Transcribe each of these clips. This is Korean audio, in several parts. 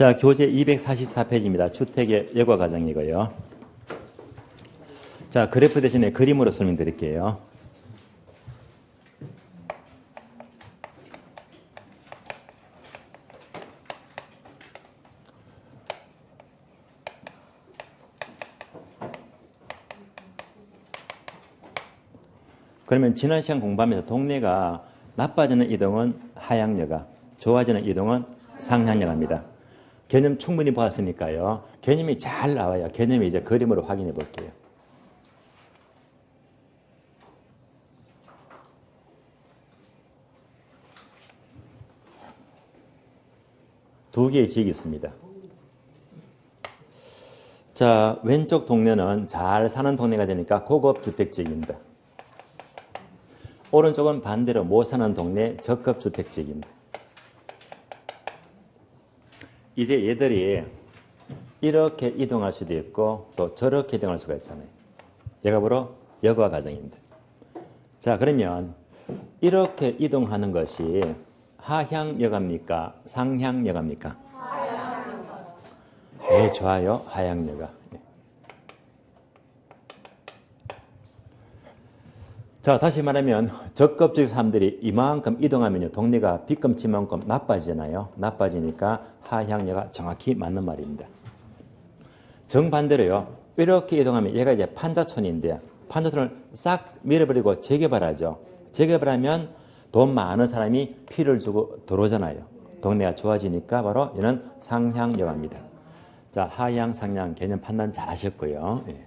자, 교재 244페이지입니다. 주택의 여과 과정이고요. 자, 그래프 대신에 그림으로 설명드릴게요. 그러면 지난 시간 공부하면서 동네가 나빠지는 이동은 하향여가, 좋아지는 이동은 상향여가입니다. 개념 충분히 보았으니까요. 개념이 잘 나와요. 개념이 이제 그림으로 확인해 볼게요. 두 개의 지역이 있습니다. 자, 왼쪽 동네는 잘 사는 동네가 되니까 고급 주택 지역입니다. 오른쪽은 반대로 못 사는 동네 저급 주택 지역입니다. 이제 얘들이 이렇게 이동할 수도 있고 또 저렇게 이동할 수가 있잖아요. 얘가 바로 여과 과정입니다. 자, 그러면 이렇게 이동하는 것이 하향여가입니까? 상향여가입니까? 하향여가. 네, 좋아요. 하향여가. 자, 다시 말하면 적급적 사람들이 이만큼 이동하면 동네가 빚금치만큼 나빠지잖아요. 나빠지니까 하향여가 정확히 맞는 말입니다. 정반대로요. 이렇게 이동하면 얘가 이제 판자촌인데 판자촌을 싹 밀어버리고 재개발하죠. 재개발하면 돈 많은 사람이 피를 주고 들어오잖아요. 동네가 좋아지니까 바로 얘는 상향여가입니다. 자, 하향, 상향 개념 판단 잘 하셨고요. 예.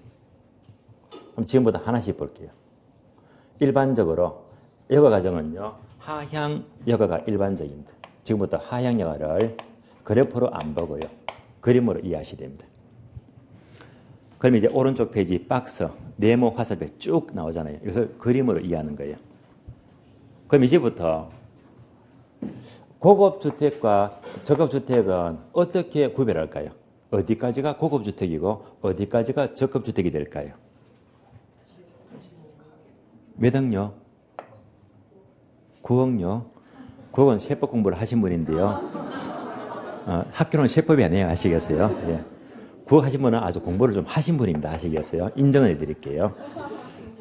그럼 지금부터 하나씩 볼게요. 일반적으로 여가 과정은요. 하향여가가 일반적입니다. 지금부터 하향여가를 그래프로 안 보고요. 그림으로 이해하셔야 됩니다. 그럼 이제 오른쪽 페이지 박스, 네모 화살표 쭉 나오잖아요. 그래서 그림으로 이해하는 거예요. 그럼 이제부터 고급주택과 저급주택은 어떻게 구별할까요? 어디까지가 고급주택이고 어디까지가 저급주택이 될까요? 몇 억요? 9억요? 9억은 세법 공부를 하신 분인데요. 학교는 세법이 아니에요. 아시겠어요? 예. 9억 하신 분은 아주 공부를 좀 하신 분입니다. 아시겠어요? 인정을 해드릴게요.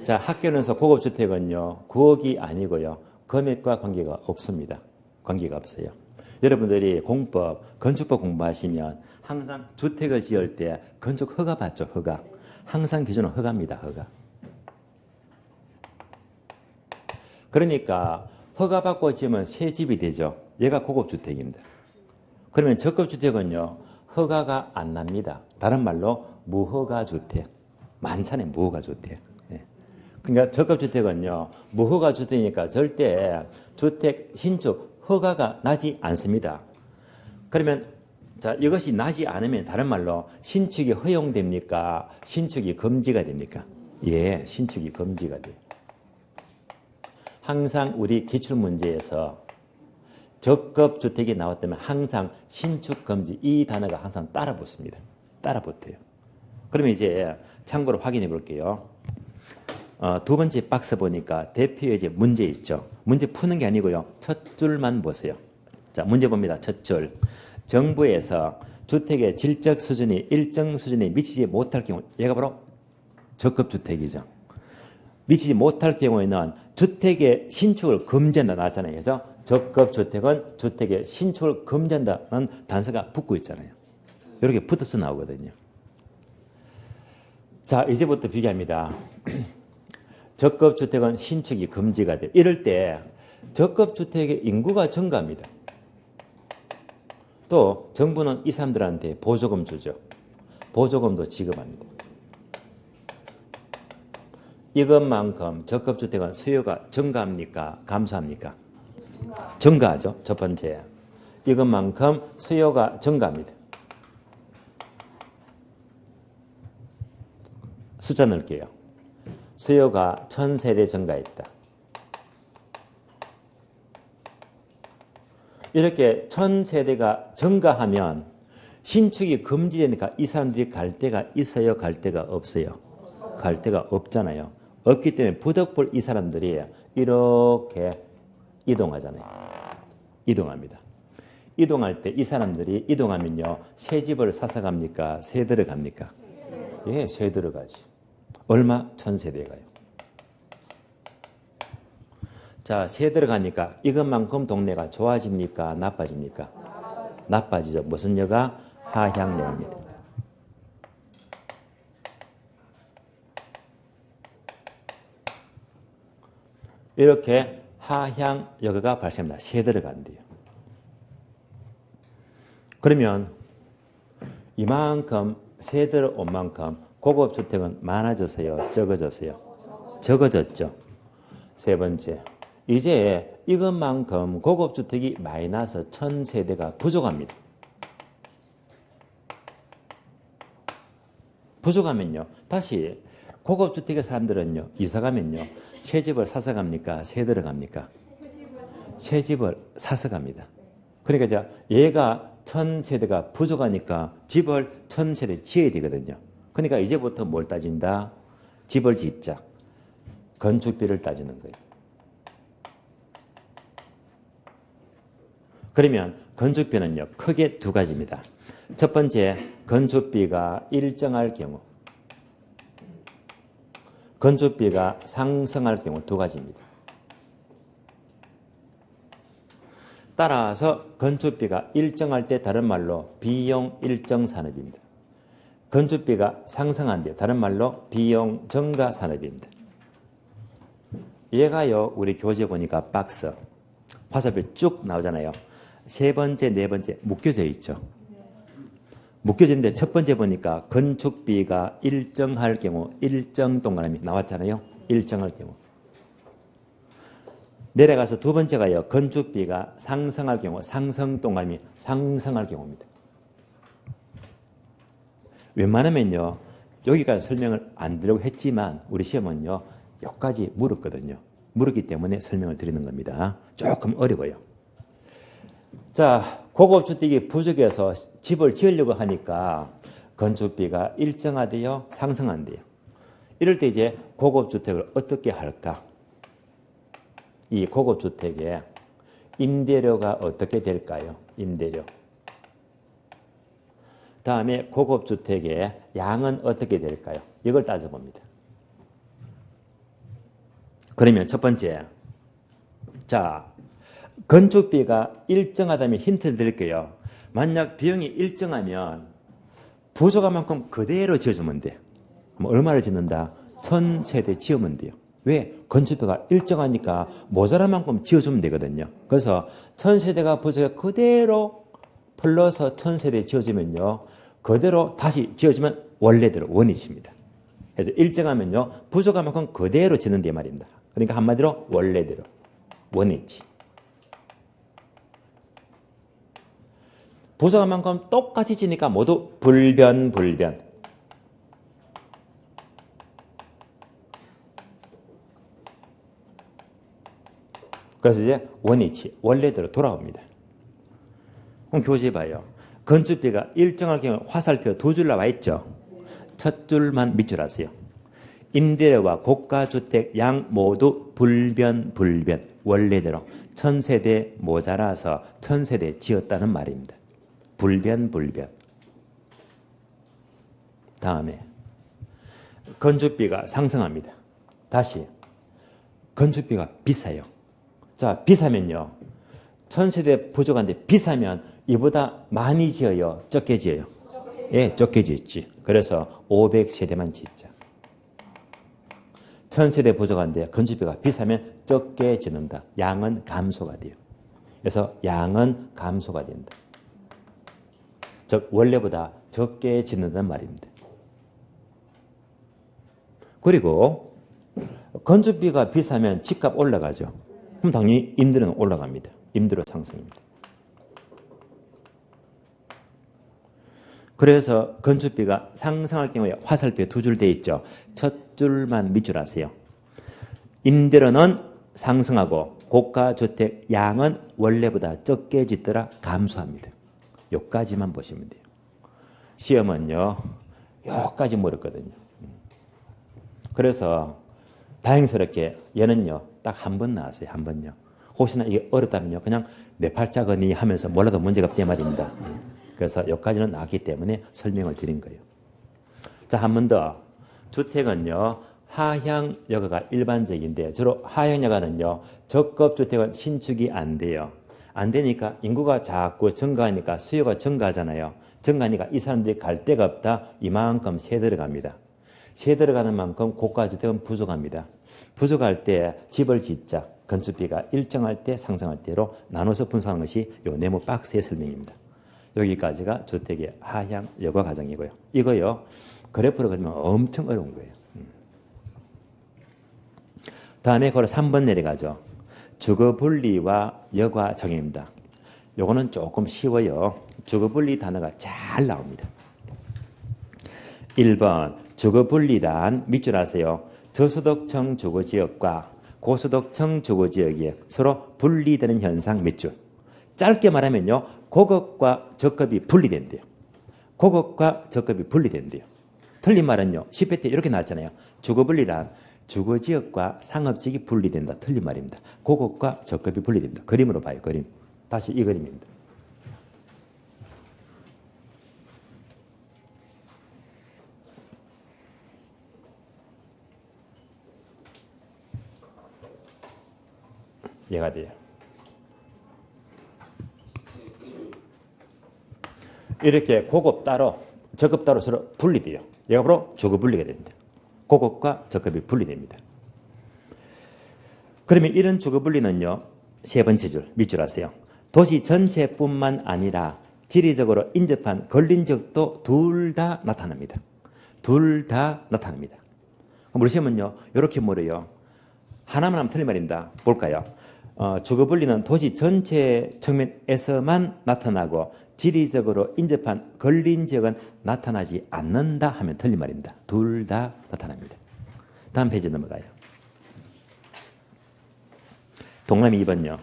자, 학교에서 고급주택은요. 9억이 아니고요. 금액과 관계가 없습니다. 관계가 없어요. 여러분들이 공법, 건축법 공부하시면 항상 주택을 지을 때 건축 허가 받죠. 허가. 항상 기준은 허가입니다. 허가. 그러니까 허가받고 지으면 새 집이 되죠. 얘가 고급주택입니다. 그러면 저급주택은요. 허가가 안 납니다. 다른 말로 무허가주택. 많잖아요. 무허가주택. 예. 그러니까 저급주택은요. 무허가주택이니까 절대 주택 신축 허가가 나지 않습니다. 그러면 자, 이것이 나지 않으면 다른 말로 신축이 허용됩니까? 신축이 금지가 됩니까? 예, 신축이 금지가 돼요. 항상 우리 기출문제에서 적급주택이 나왔다면 항상 신축금지 이 단어가 항상 따라 붙습니다. 따라 붙어요. 그러면 이제 참고로 확인해 볼게요. 두 번째 박스 보니까 대표의 이제 문제 있죠. 문제 푸는 게 아니고요. 첫 줄만 보세요. 자, 문제 봅니다. 첫 줄. 정부에서 주택의 질적 수준이 일정 수준에 미치지 못할 경우, 얘가 바로 적급주택이죠. 미치지 못할 경우에는 주택의 신축을 금지한다 나왔잖아요. 그죠? 적급주택은 주택의 신축을 금지한다는 단서가 붙고 있잖아요. 이렇게 붙어서 나오거든요. 자, 이제부터 비교합니다. 적급주택은 신축이 금지가 돼요. 이럴 때 적급주택의 인구가 증가합니다. 또 정부는 이 사람들한테 보조금 주죠. 보조금도 지급합니다. 이것만큼 적급주택은 수요가 증가합니까? 감소합니까? 증가하죠. 첫 번째. 이것만큼 수요가 증가합니다. 숫자 넣을게요. 수요가 1000세대 증가했다. 이렇게 1000세대가 증가하면 신축이 금지되니까 이 사람들이 갈 데가 있어요? 갈 데가 없어요? 갈 데가 없잖아요. 없기 때문에 부득불 이 사람들이 이렇게 이동하잖아요. 이동합니다. 이동할 때 이 사람들이 이동하면요. 새 집을 사서 갑니까? 새 들어갑니까? 예, 새 들어가지. 얼마? 1000세대 가요. 자, 새 들어가니까 이것만큼 동네가 좋아집니까? 나빠집니까? 나빠지죠. 무슨 여가? 하향역입니다. 이렇게 하향여가가 발생합니다. 새 들어간대요. 그러면 이만큼 새 들어온 만큼 고급주택은 많아졌어요? 적어졌어요? 적어졌죠. 세 번째, 이제 이것만큼 고급주택이 마이너스 1000세대가 부족합니다. 부족하면요. 다시 고급주택의 사람들은요. 이사가면요. 새 집을 사서 갑니까? 새 들어갑니까? 새 집을 사서 갑니다. 그러니까 얘가 1000세대가 부족하니까 집을 1000세대 지어야 되거든요. 그러니까 이제부터 뭘 따진다? 집을 짓자. 건축비를 따지는 거예요. 그러면 건축비는요. 크게 두 가지입니다. 첫 번째, 건축비가 일정할 경우. 건축비가 상승할 경우 두 가지입니다. 따라서 건축비가 일정할 때 다른 말로 비용 일정 산업입니다. 건축비가 상승한 데 다른 말로 비용 증가 산업입니다. 얘가요. 우리 교재 보니까 박스 화살표 쭉 나오잖아요. 세 번째, 네 번째 묶여져 있죠. 묶여져 있는데 첫 번째 보니까 건축비가 일정할 경우 일정 동그라미 나왔잖아요. 일정할 경우. 내려가서 두 번째가요. 건축비가 상승할 경우 상승 동그라미 상승할 경우입니다. 웬만하면요. 여기까지 설명을 안 드리려고 했지만 우리 시험은요. 여기까지 물었거든요. 물었기 때문에 설명을 드리는 겁니다. 조금 어려워요. 자, 고급주택이 부족해서 집을 지으려고 하니까 건축비가 일정하대요? 상승한대요? 이럴 때 이제 고급주택을 어떻게 할까? 이 고급주택의 임대료가 어떻게 될까요? 임대료. 다음에 고급주택의 양은 어떻게 될까요? 이걸 따져봅니다. 그러면 첫 번째, 자, 건축비가 일정하다면 힌트를 드릴게요. 만약 비용이 일정하면 부족한 만큼 그대로 지어주면 돼. 얼마를 짓는다? 1000세대 지으면 돼요. 왜? 건축비가 일정하니까 모자란 만큼 지어주면 되거든요. 그래서 1000세대가 부족해 그대로 플러스 1000세대 지어주면요. 그대로 다시 지어주면 원래대로 원위치입니다. 그래서 일정하면요. 부족한 만큼 그대로 짓는 데 말입니다. 그러니까 한마디로 원래대로 원위치. 부족한 만큼 똑같이 지니까 모두 불변. 그래서 이제 원위치, 원래대로 돌아옵니다. 그럼 교재 봐요. 건축비가 일정할 경우 화살표 두 줄 나와 있죠. 첫 줄만 밑줄 하세요. 임대료와 고가주택 양 모두 불변. 원래대로 1000세대 모자라서 1000세대 지었다는 말입니다. 불변. 다음에 건축비가 상승합니다. 다시 건축비가 비싸요. 자, 비싸면요. 1000세대 부족한데 비싸면 이보다 많이 지어요? 적게 지어요? 예, 적게 짓지. 그래서 500세대만 짓자. 1000세대 부족한데 건축비가 비싸면 적게 짓는다. 양은 감소가 돼요. 그래서 양은 감소가 된다. 즉 원래보다 적게 짓는다는 말입니다. 그리고 건축비가 비싸면 집값 올라가죠. 그럼 당연히 임대료는 올라갑니다. 임대료 상승입니다. 그래서 건축비가 상승할 경우에 화살표 두 줄 돼 있죠. 첫 줄만 밑줄 하세요. 임대료는 상승하고 고가주택 양은 원래보다 적게 짓더라 감소합니다. 여기까지만 보시면 돼요. 시험은요. 여기까지 물었거든요. 그래서 다행스럽게 얘는요. 딱 한 번 나왔어요. 한 번요. 혹시나 이게 어렵다면요. 그냥 내 팔자거니 하면서 몰라도 문제가 없단 말입니다. 그래서 여기까지는 나왔기 때문에 설명을 드린 거예요. 자, 한 번 더. 주택은요. 하향 여가가 일반적인데 주로 하향 여가는요. 적급주택은 신축이 안 돼요. 안 되니까 인구가 자꾸 증가하니까 수요가 증가하잖아요. 증가하니까 이 사람들이 갈 데가 없다. 이만큼 세 들어갑니다. 세 들어가는 만큼 고가주택은 부족합니다. 부족할 때 집을 짓자. 건축비가 일정할 때 상승할 때로 나눠서 분석하는 것이 요 네모 박스의 설명입니다. 여기까지가 주택의 하향 여가 과정이고요. 이거요. 그래프로 그리면 엄청 어려운 거예요. 다음에 그걸 3번 내려가죠. 주거분리와 여가 정의입니다. 요거는 조금 쉬워요. 주거분리 단어가 잘 나옵니다. 1번 주거분리란 밑줄 아세요. 저소득층 주거지역과 고소득층 주거지역이 서로 분리되는 현상 밑줄. 짧게 말하면요. 고급과 저급이 분리된대요. 고급과 저급이 분리된대요. 틀린 말은요. 10회 때 이렇게 나왔잖아요. 주거분리란 주거지역과 상업지역이 분리된다. 틀린 말입니다. 고급과 저급이 분리됩니다. 그림으로 봐요. 그림. 다시 이 그림입니다. 얘가 돼요. 이렇게 고급 따로 저급 따로 서로 분리돼요. 얘가 바로 주거분리가 됩니다. 고급과 저급이 분리됩니다. 그러면 이런 주거분리는요. 세 번째 줄 밑줄 아세요. 도시 전체뿐만 아니라 지리적으로 인접한 걸린 지역도 둘 다 나타납니다. 둘 다 나타납니다. 물으시면요. 이렇게 물어요. 하나만 하면 틀린 말입니다. 볼까요? 주거분리는 도시 전체 측면에서만 나타나고 지리적으로 인접한 걸린 지역은 나타나지 않는다 하면 틀린 말입니다. 둘 다 나타납니다. 다음 페이지 넘어가요. 동그라미 2번요.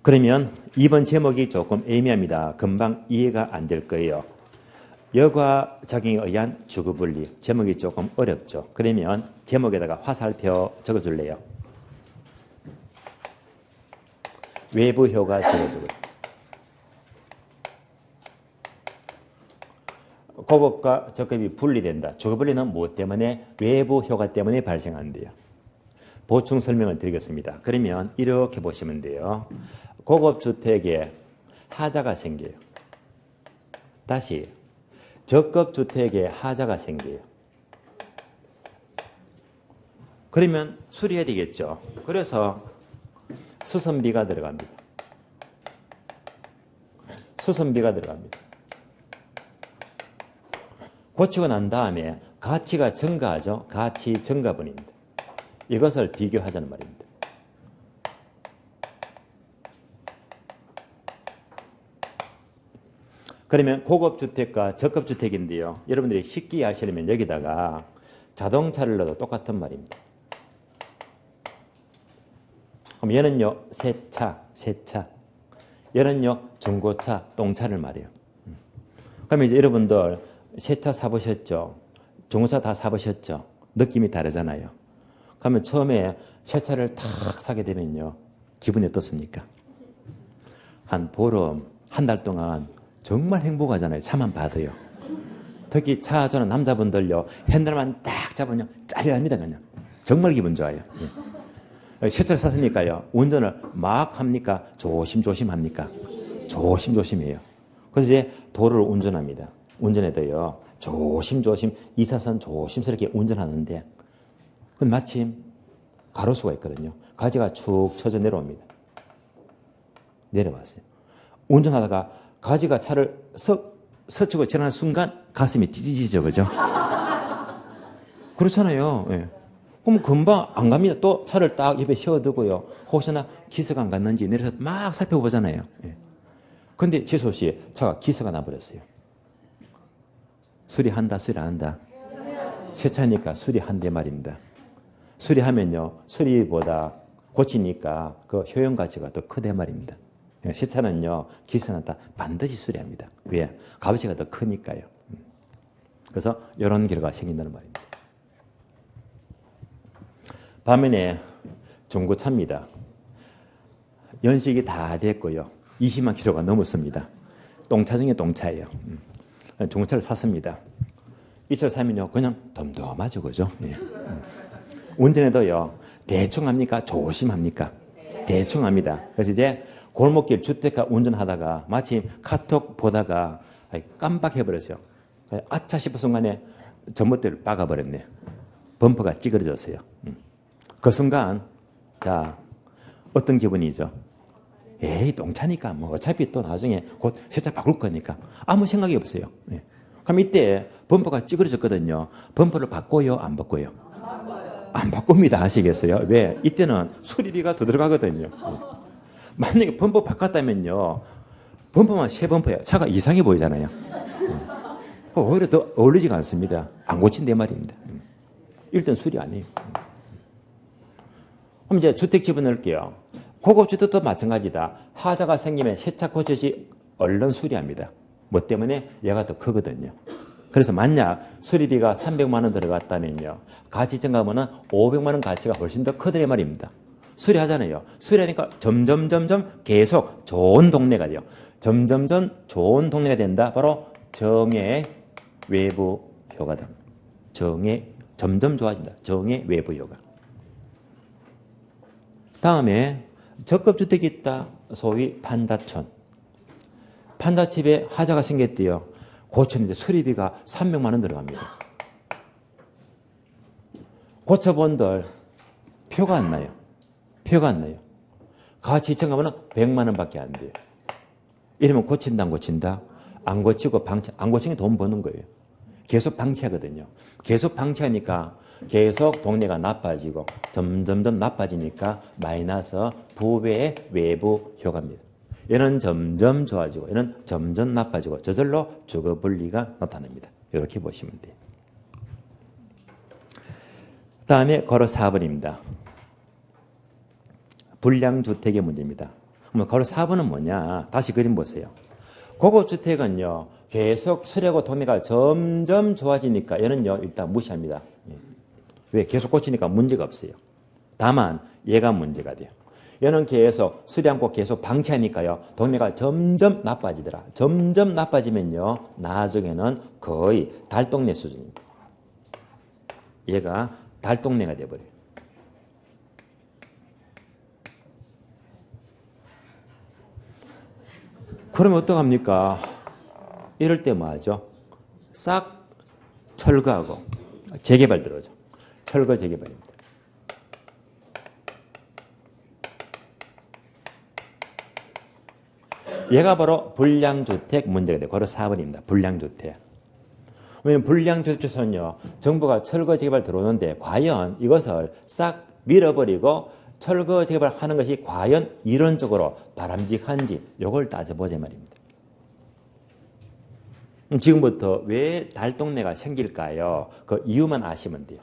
그러면 2번 제목이 조금 애매합니다. 금방 이해가 안 될 거예요. 여가 작용에 의한 주거분리. 제목이 조금 어렵죠. 그러면 제목에다가 화살표 적어줄래요. 외부 효과 적어주고요. 고급과 저급이 분리된다. 주거분리는 무엇 때문에? 외부 효과 때문에 발생한대요. 보충 설명을 드리겠습니다. 그러면 이렇게 보시면 돼요. 고급주택에 하자가 생겨요. 다시 저급주택에 하자가 생겨요. 그러면 수리해야 되겠죠. 그래서 수선비가 들어갑니다. 수선비가 들어갑니다. 고치고 난 다음에 가치가 증가하죠. 가치 증가분입니다. 이것을 비교하자는 말입니다. 그러면 고급주택과 저급주택인데요. 여러분들이 쉽게 하시려면 여기다가 자동차를 넣어도 똑같은 말입니다. 그럼 얘는요, 새 차. 얘는요, 중고차, 똥차를 말해요. 그러면 이제 여러분들 새 차 사보셨죠? 중고차 다 사보셨죠? 느낌이 다르잖아요. 그러면 처음에 새 차를 탁 사게 되면요, 기분이 어떻습니까? 한 보름, 한 달 동안 정말 행복하잖아요. 차만 봐도요. 특히 차 주는 남자분들요, 핸들만 딱 잡으면 짜릿합니다. 그냥 정말 기분 좋아요. 예. 새 차를 샀으니까요, 운전을 막 합니까? 조심조심 합니까? 조심조심해요. 그래서 이제 도로를 운전합니다. 운전해도요, 조심조심 2차선 조심스럽게 운전하는데, 근데 마침 가로수가 있거든요. 가지가 축 쳐져 내려옵니다. 내려왔어요. 운전하다가 가지가 차를 스치고 지나는 순간 가슴이 찢어지죠, 그죠? 그렇잖아요. 예. 그럼 금방 안 갑니다. 또 차를 딱 옆에 세워두고요. 혹시나 기스가 안 갔는지 내려서 막 살펴보잖아요. 예. 근데 지소 씨, 차가 기스가 나버렸어요. 수리한다, 수리 안 한다? 새 차니까 수리한대 말입니다. 수리하면요, 수리보다 고치니까 그 효용 가치가 더 크대 말입니다. 새 차는요, 기스났다 반드시 수리합니다. 왜? 값어치가 더 크니까요. 그래서 이런 결과가 생긴다는 말입니다. 반면에 중고차입니다. 연식이 다 됐고요. 20만 킬로가 넘었습니다. 똥차 중에 똥차예요. 중고차를 샀습니다. 이 차를 사면요, 그냥 덤덤하죠, 그죠? 예. 운전해도요, 대충 합니까? 조심합니까? 대충 합니다. 그래서 이제 골목길 주택가 운전하다가 마침 카톡 보다가 깜빡해버렸어요. 아차 싶은 순간에 전봇대를 박아버렸네. 범퍼가 찌그러졌어요. 그 순간, 자, 어떤 기분이죠? 에이, 똥차니까 뭐 어차피 또 나중에 곧 세차 바꿀 거니까 아무 생각이 없어요. 예. 그럼 이때 범퍼가 찌그러졌거든요. 범퍼를 바꿔요? 안 바꿔요? 안 바꿉니다. 아시겠어요? 왜? 이때는 수리비가 더 들어가거든요. 만약에 범퍼 바꿨다면요, 범퍼만 새 범퍼예요. 차가 이상해 보이잖아요. 오히려 더 어울리지가 않습니다. 안 고친대 말입니다. 일단 수리 안 해요. 그럼 이제 주택 집어넣을게요. 고급주택도 마찬가지다. 하자가 생기면 세차 고쳐지 얼른 수리합니다. 뭐 때문에 얘가 더 크거든요. 그래서 만약 수리비가 300만 원 들어갔다면요, 가치 증가하면 500만 원 가치가 훨씬 더 크더란 말입니다. 수리하잖아요. 수리하니까 점점 계속 좋은 동네가 돼요. 점점 좋은 동네가 된다. 바로 정의 외부 효과다. 점점 좋아진다. 정의 외부 효과. 다음에 적급주택이 있다. 소위 판다촌. 판다집에 하자가 생겼대요. 고쳤는데 수리비가 300만 원 들어갑니다. 고쳐본들 표가 안 나요. 표가 안 나요. 가치 청하면 100만 원밖에 안 돼요. 이러면 고친다, 안 고친다? 안 고치고 안 고치는 게 돈 버는 거예요. 계속 방치하거든요. 계속 방치하니까 계속 동네가 나빠지고 점점 나빠지니까 마이너스 부배의 외부 효과입니다. 얘는 점점 좋아지고 얘는 점점 나빠지고 저절로 주거 분리가 나타납니다. 이렇게 보시면 돼요. 다음에 걸어 4번입니다. 불량주택의 문제입니다. 그럼 걸어 4번은 뭐냐? 다시 그림 보세요. 고급주택은요, 계속 수리하고 동네가 점점 좋아지니까 얘는요, 일단 무시합니다. 왜? 계속 고치니까 문제가 없어요. 다만 얘가 문제가 돼요. 얘는 계속 수리 않고 계속 방치하니까요, 동네가 점점 나빠지더라. 점점 나빠지면요, 나중에는 거의 달동네 수준입니다. 얘가 달동네가 돼버려요. 그러면 어떡합니까? 이럴 때 뭐 하죠? 싹 철거하고 재개발 들어오죠. 철거 재개발입니다. 얘가 바로 불량주택 문제가 돼요. 바로 4번입니다. 불량주택. 왜냐하면 불량주택에서는요, 정부가 철거 재개발 들어오는데 과연 이것을 싹 밀어버리고 철거 재개발하는 것이 과연 이론적으로 바람직한지 이걸 따져보자 말입니다. 지금부터 왜 달동네가 생길까요? 그 이유만 아시면 돼요.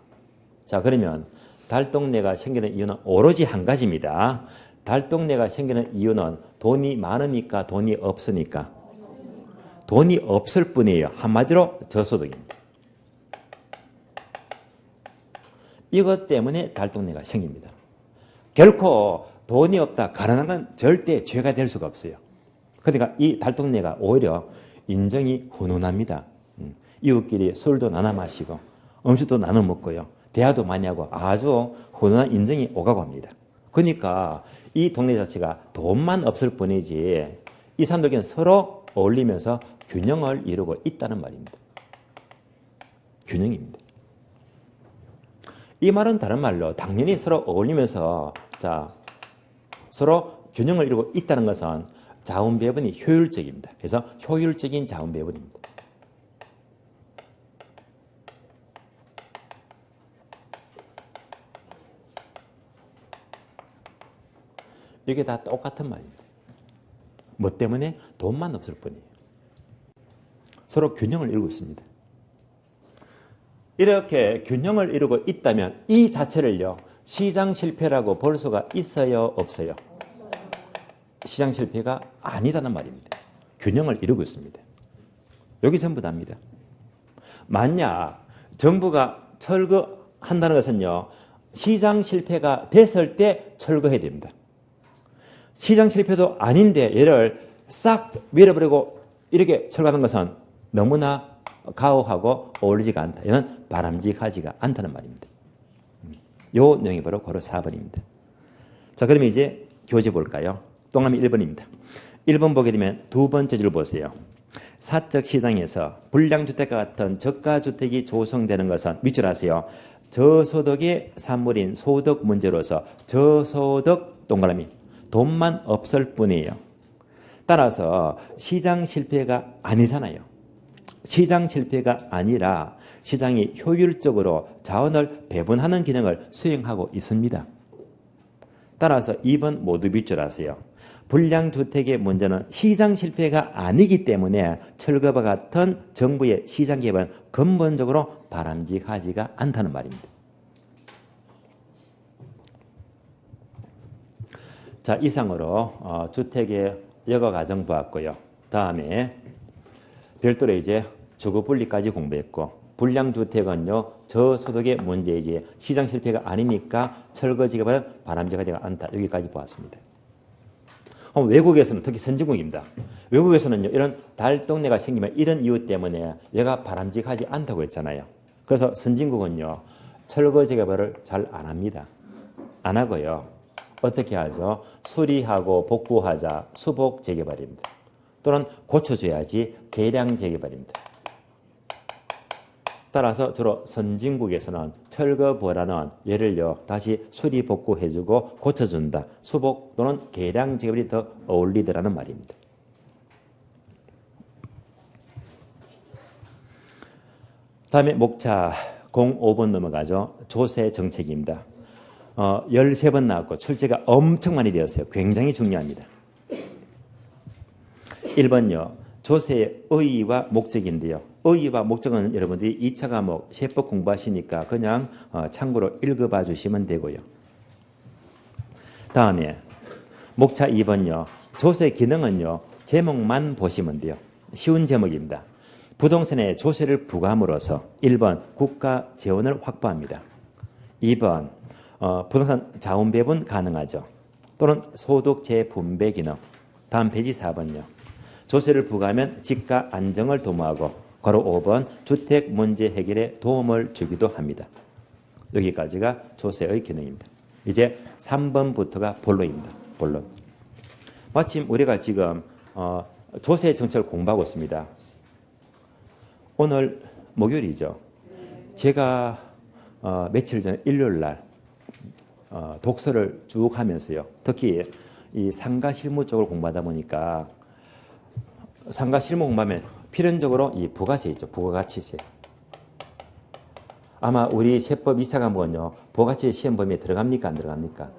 자, 그러면 달동네가 생기는 이유는 오로지 한 가지입니다. 달동네가 생기는 이유는 돈이 많으니까 돈이 없으니까? 돈이 없을 뿐이에요. 한마디로 저소득입니다. 이것 때문에 달동네가 생깁니다. 결코 돈이 없다, 가난한 건 절대 죄가 될 수가 없어요. 그러니까 이 달동네가 오히려 인정이 훈훈합니다. 이웃끼리 술도 나눠 마시고 음식도 나눠 먹고요. 대화도 많이 하고 아주 훈훈한 인정이 오가고 합니다. 그러니까 이 동네 자체가 돈만 없을 뿐이지 이 사람들끼리는 서로 어울리면서 균형을 이루고 있다는 말입니다. 균형입니다. 이 말은 다른 말로 당연히 서로 어울리면서 서로 균형을 이루고 있다는 것은 자원 배분이 효율적입니다. 그래서 효율적인 자원 배분입니다. 이게 다 똑같은 말입니다. 뭐 때문에? 돈만 없을 뿐이에요. 서로 균형을 이루고 있습니다. 이렇게 균형을 이루고 있다면 이 자체를요, 시장 실패라고 볼 수가 있어요, 없어요? 시장 실패가 아니다는 말입니다. 균형을 이루고 있습니다. 여기 전부 다입니다. 만약 정부가 철거한다는 것은요, 시장 실패가 됐을 때 철거해야 됩니다. 시장 실패도 아닌데 얘를 싹 밀어버리고 이렇게 철거하는 것은 너무나 가혹하고 어울리지가 않다. 이는 바람직하지가 않다는 말입니다. 요 내용이 바로 고로 4번입니다. 자, 그러면 이제 교재 볼까요? 동그라미 1번입니다. 1번 보게 되면 두 번째 줄 보세요. 사적 시장에서 불량주택과 같은 저가주택이 조성되는 것은 밑줄 아세요. 저소득의 산물인 소득 문제로서 저소득 동그라미 돈만 없을 뿐이에요. 따라서 시장 실패가 아니잖아요. 시장 실패가 아니라 시장이 효율적으로 자원을 배분하는 기능을 수행하고 있습니다. 따라서 2번 모두 밑줄 아세요. 불량주택의 문제는 시장 실패가 아니기 때문에 철거와 같은 정부의 시장 개발은 근본적으로 바람직하지가 않다는 말입니다. 자, 이상으로 주택의 여가과정 보았고요. 다음에 별도로 이제 주거분리까지 공부했고, 불량주택은요 저소득의 문제이지 시장 실패가 아니니까 철거지 개발은 바람직하지가 않다. 여기까지 보았습니다. 외국에서는 특히 선진국입니다. 외국에서는요 이런 달동네가 생기면 이런 이유 때문에 얘가 바람직하지 않다고 했잖아요. 그래서 선진국은요 철거 재개발을 잘 안 합니다. 안 하고요. 어떻게 하죠? 수리하고 복구하자 수복 재개발입니다. 또는 고쳐줘야지 개량 재개발입니다. 따라서 주로 선진국에서는 철거보다는 얘를요 다시 수리 복구해주고 고쳐준다. 수복 또는 개량 재개발이 더 어울리더라는 말입니다. 다음에 목차 05번 넘어가죠. 조세 정책입니다. 13번 나왔고 출제가 엄청 많이 되었어요. 굉장히 중요합니다. 1번요. 조세의 의의와 목적인데요. 의의와 목적은 여러분들이 2차 과목 세법 공부하시니까 그냥 참고로 읽어봐 주시면 되고요. 다음에 목차 2번요. 조세 기능은요. 제목만 보시면 돼요. 쉬운 제목입니다. 부동산에 조세를 부과함으로써 1번 국가 재원을 확보합니다. 2번 부동산 자원 배분 가능하죠. 또는 소득 재분배 기능. 다음 페이지 4번요. 조세를 부과하면 집가 안정을 도모하고 괄호 5번 주택 문제 해결에 도움을 주기도 합니다. 여기까지가 조세의 기능입니다. 이제 3번부터가 본론입니다. 본론. 마침 우리가 지금 조세 정책을 공부하고 있습니다. 오늘 목요일이죠. 제가 며칠 전에 일요일 날 독서를 쭉 하면서요. 특히 이 상가 실무 쪽을 공부하다 보니까 상가 실무 공부하면 필연적으로 이 부가세 있죠. 부가가치세. 아마 우리 세법 2차 과목은요. 부가가치 시험 범위에 들어갑니까? 안 들어갑니까?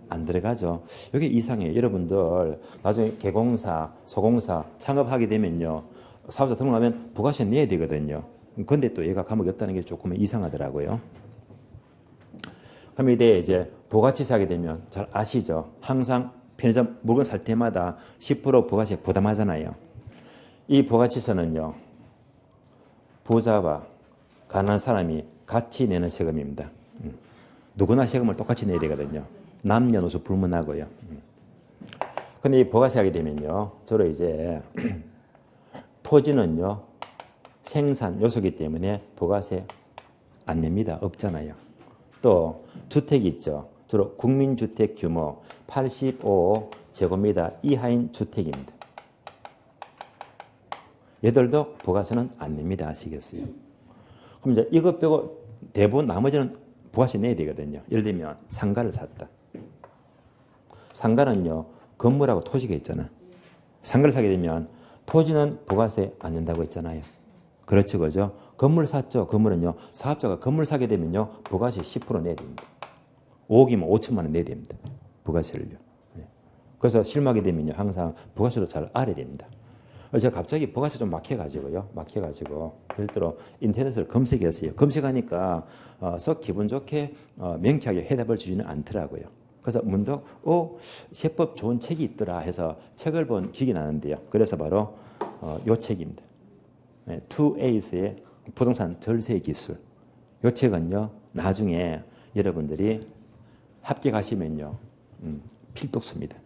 안 들어가죠. 여기 이상해요. 여러분들 나중에 개공사, 소공사 창업하게 되면요. 사업자 등록하면 부가세 내야 되거든요. 근데 또 얘가 과목이 없다는 게 조금 이상하더라고요. 그럼 이제 부가가치세 하게 되면 잘 아시죠? 항상 편의점 물건 살 때마다 10% 부가세 부담하잖아요. 이 부가가치세는요. 부자와 가난한 사람이 같이 내는 세금입니다. 누구나 세금을 똑같이 내야 되거든요. 남녀노소 불문하고요. 근데 이 부가세 하게 되면요. 주로 이제 토지는요. 생산 요소이기 때문에 부가세 안 냅니다. 없잖아요. 또 주택이 있죠. 주로 국민주택 규모 85제곱미터 이하인 주택입니다. 얘들도 부가세는 안 냅니다. 아시겠어요? 그럼 이제 이것 빼고 대부분 나머지는 부가세 내야 되거든요. 예를 들면 상가를 샀다. 상가는요. 건물하고 토지가 있잖아. 상가를 사게 되면 토지는 부가세 안 낸다고 했잖아요. 그렇죠. 그죠? 건물 샀죠. 건물은요. 사업자가 건물 사게 되면요. 부가세 10% 내야 됩니다. 5억이면 5천만 원 내야 됩니다. 부가세를요. 그래서 실망하게 되면요. 항상 부가세도 잘 알아야 됩니다. 제가 갑자기 부가세 좀 막혀가지고요. 별도로 인터넷을 검색했어요. 검색하니까 썩 기분 좋게 명쾌하게 해답을 주지는 않더라고요. 그래서 문득 세법 좋은 책이 있더라 해서 책을 본 기억이 나는데요. 그래서 바로 이 책입니다. 2A의 부동산 절세 기술. 이 책은요. 나중에 여러분들이 합격하시면요. 필독수입니다.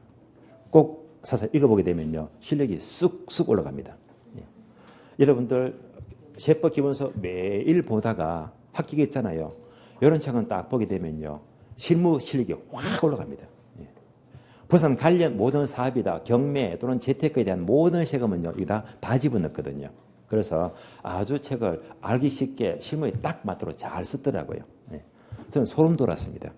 꼭 사서 읽어보게 되면요. 실력이 쑥쑥 올라갑니다. 예. 여러분들 세법 기본서 매일 보다가 합격했잖아요. 이런 책은 딱 보게 되면요. 실무 실력이 확 올라갑니다. 예. 부산 관련 모든 사업이다. 경매 또는 재테크에 대한 모든 세금은요. 이거 다 집어넣거든요. 그래서 아주 책을 알기 쉽게 실무에 딱 맞도록 잘 썼더라고요. 예. 저는 소름 돋았습니다.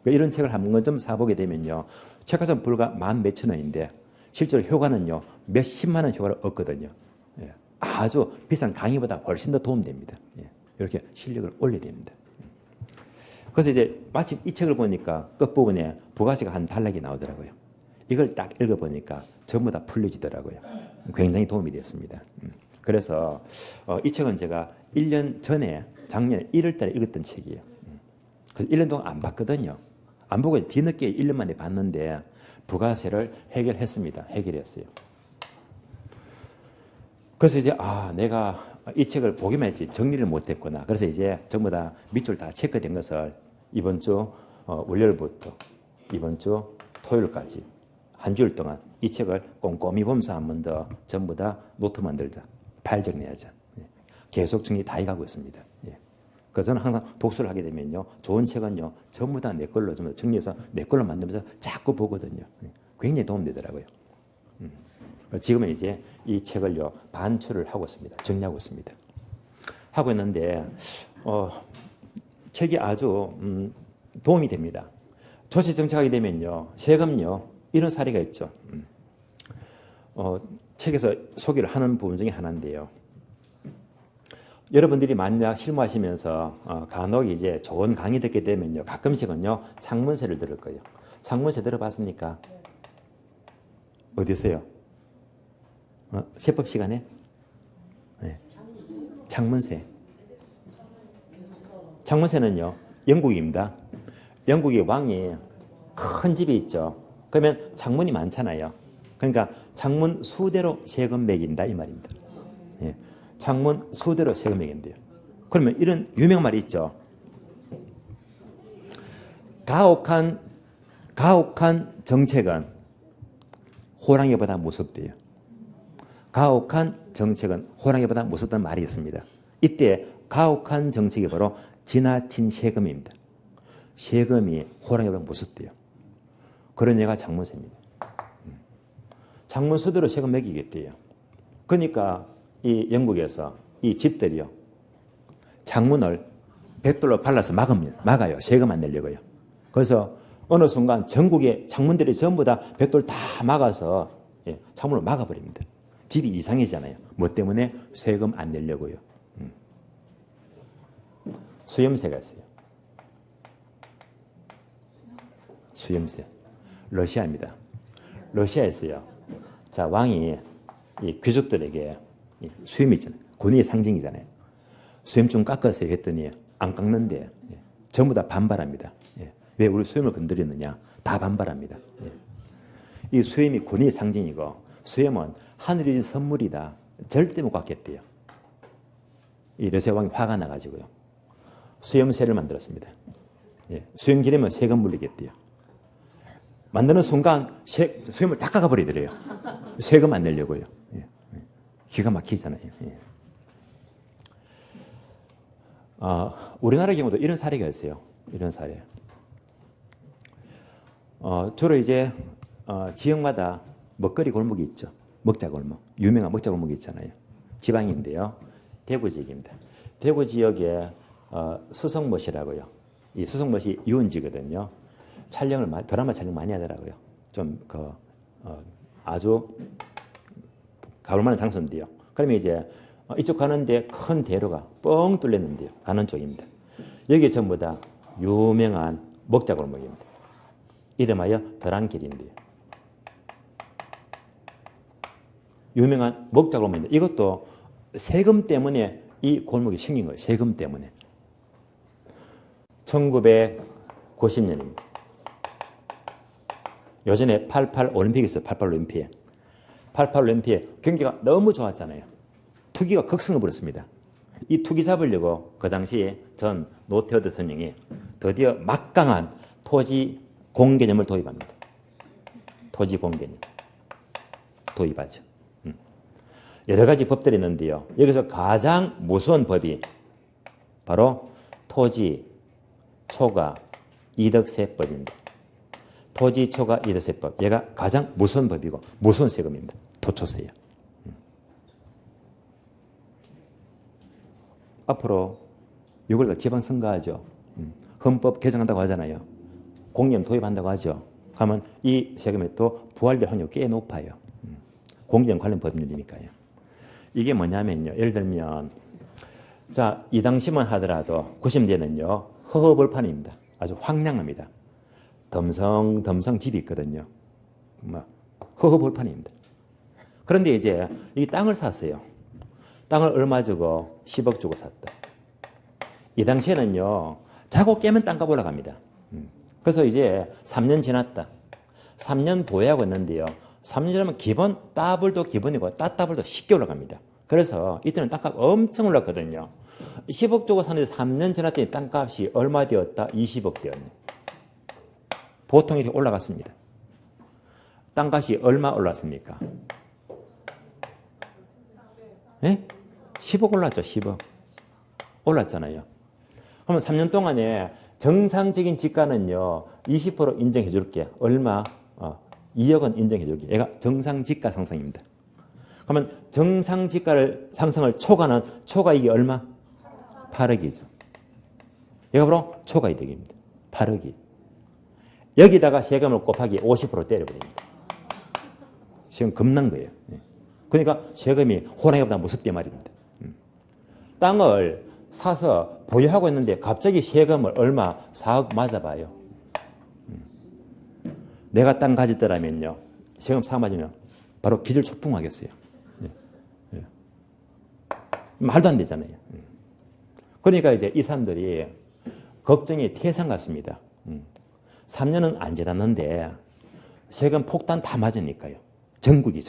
이런 책을 한 권 좀 사보게 되면요. 책가선 불과 만 몇천 원인데 실제로 효과는요. 몇십만 원 효과를 얻거든요. 예. 아주 비싼 강의보다 훨씬 더 도움됩니다. 예. 이렇게 실력을 올려야 됩니다. 그래서 이제 마침 이 책을 보니까 끝부분에 부가세가 한 단락이 나오더라고요. 이걸 딱 읽어보니까 전부 다 풀려지더라고요. 굉장히 도움이 되었습니다. 그래서 이 책은 제가 1년 전에 작년에 1월 달에 읽었던 책이에요. 그래서 1년 동안 안 봤거든요. 안 보고 뒤늦게 1년 만에 봤는데 부가세를 해결했습니다. 해결했어요. 그래서 이제 내가 이 책을 보기만 했지 정리를 못했구나. 그래서 이제 전부 다 밑줄 다 체크된 것을 이번 주 월요일부터 이번 주 토요일까지 한 주일 동안 이 책을 꼼꼼히 보면서 한 번 더 전부 다 노트 만들자. 파일 정리하자. 계속 정리 다 해가고 있습니다. 그래서 저는 항상 독서를 하게 되면요. 좋은 책은요. 전부 다 내 걸로 좀 정리해서 내 걸로 만들면서 자꾸 보거든요. 굉장히 도움되더라고요. 지금은 이제 이 책을요. 반출을 하고 있습니다. 정리하고 있습니다. 하고 있는데 책이 아주 도움이 됩니다. 조치 정책하게 되면요. 세금요. 이런 사례가 있죠. 책에서 소개를 하는 부분 중에 하나인데요. 여러분들이 만약 실무하시면서 간혹 이제 좋은 강의 듣게 되면요. 가끔씩은요. 창문세를 들을 거예요. 창문세 들어봤습니까? 어디서요? 세법 시간에? 네. 창문세. 창문세는요. 영국입니다. 영국의 왕이 큰 집이 있죠. 그러면 창문이 많잖아요. 그러니까 창문 수대로 세금 매긴다 이 말입니다. 예. 창문 수대로 세금 매긴대요. 그러면 이런 유명한 말이 있죠. 가혹한 정책은 호랑이보다 무섭대요. 가혹한 정책은 호랑이보다 무섭다는 말이 있습니다. 이때 가혹한 정책이 바로 지나친 세금입니다. 세금이 호랑이보다 무섭대요. 그런 얘가 창문세입니다. 창문 수대로 세금 매기겠대요. 그러니까 이 영국에서 이 집들이요. 창문을 $100 발라서 막아요. 세금 안 내려고요. 그래서 어느 순간 전국의 창문들이 전부 다 $100 다 막아서 창문을 막아버립니다. 집이 이상해지잖아요. 뭐 때문에? 세금 안 내려고요. 수염세가 있어요. 수염세. 러시아입니다. 러시아에서요. 자, 왕이 이 귀족들에게 수염이 있잖아요. 권위의 상징이잖아요. 수염 좀 깎으세요 했더니 안 깎는데 전부 다 반발합니다. 왜 우리 수염을 건드리느냐? 다 반발합니다. 이 수염이 권위의 상징이고 수염은 하늘이 준 선물이다. 절대 못 깎겠대요. 이 러시아 왕이 화가 나가지고요. 수염세를 만들었습니다. 수염 기르면 세금 물리겠대요. 만드는 순간 수염을 다 깎아버리더래요. 세금 안 내려고요. 기가 막히잖아요. 우리나라의 경우도 이런 사례가 있어요. 이런 사례. 주로 이제 지역마다 먹거리 골목이 있죠. 먹자 골목. 유명한 먹자 골목이 있잖아요. 지방인데요. 대구 지역입니다. 대구 지역에 수성못이라고요. 이 수성못이 유원지거든요. 드라마 촬영 많이 하더라고요. 좀 아주 가볼만한 장소인데요. 그러면 이제 이쪽 가는데 큰 대로가 뻥 뚫렸는데요. 가는 쪽입니다. 여기 전부 다 유명한 먹자 골목입니다. 이름하여 덜한길인데요. 유명한 먹자 골목인데 이것도 세금 때문에 이 골목이 생긴 거예요. 세금 때문에. 1990년입니다. 요전에 88 올림픽이 있어요. 88 올림픽. 88 올림픽 경기가 너무 좋았잖아요. 투기가 극성을 부렸습니다. 이 투기 잡으려고 그 당시 전 노태우 대통령이 드디어 막강한 토지 공개념을 도입합니다. 토지 공개념. 도입하죠. 여러 가지 법들이 있는데요. 여기서 가장 무서운 법이 바로 토지 초과 이득세법입니다. 토지 초과 이득세법. 얘가 가장 무서운 법이고 무서운 세금입니다. 도초세요. 앞으로 6월달 지방선거하죠. 헌법 개정한다고 하잖아요. 공개념 도입한다고 하죠. 하면 이 세금이 또 부활될 확률이 꽤 높아요. 공개념 관련 법률이니까요. 이게 뭐냐면요. 예를 들면 자, 이 당시만 하더라도 90년대는요. 허허벌판입니다. 아주 황량합니다. 덤성 집이 있거든요. 허허벌판입니다. 그런데 이제 이 땅을 샀어요. 땅을 얼마 주고 10억 주고 샀다. 이 당시에는요. 자고 깨면 땅값 올라갑니다. 그래서 이제 3년 지났다. 3년 보유하고 있는데요. 3년 지나면 기본 따블도 기본이고 따따블도 쉽게 올라갑니다. 그래서 이때는 땅값 엄청 올랐거든요. 10억 주고 샀는데 3년 지났더니 땅값이 얼마 되었다? 20억 되었네. 보통 이렇게 올라갔습니다. 땅값이 얼마 올랐습니까? 예? 10억 올랐죠. 10억. 올랐잖아요. 그러면 3년 동안에 정상적인 지가는요. 20% 인정해 줄게. 얼마? 2억은 인정해 줄게. 얘가 정상지가 상승입니다. 그러면 정상지가를 상승을 초과는 초과이익이 얼마? 8억이죠. 얘가 바로 초과이득입니다. 8억이. 여기다가 세금을 곱하기 50% 때려버립니다. 지금 겁난 거예요. 그러니까 세금이 호랑이보다 무섭대 말입니다. 땅을 사서 보유하고 있는데 갑자기 세금을 얼마? 4억 맞아봐요. 내가 땅 가졌더라면요. 세금 4억 맞으면 바로 기절초풍하겠어요. 말도 안 되잖아요. 그러니까 이제 이 사람들이 걱정이 태산 같습니다. 3년은 안 지났는데 세금 폭탄 다 맞으니까요. 전국이.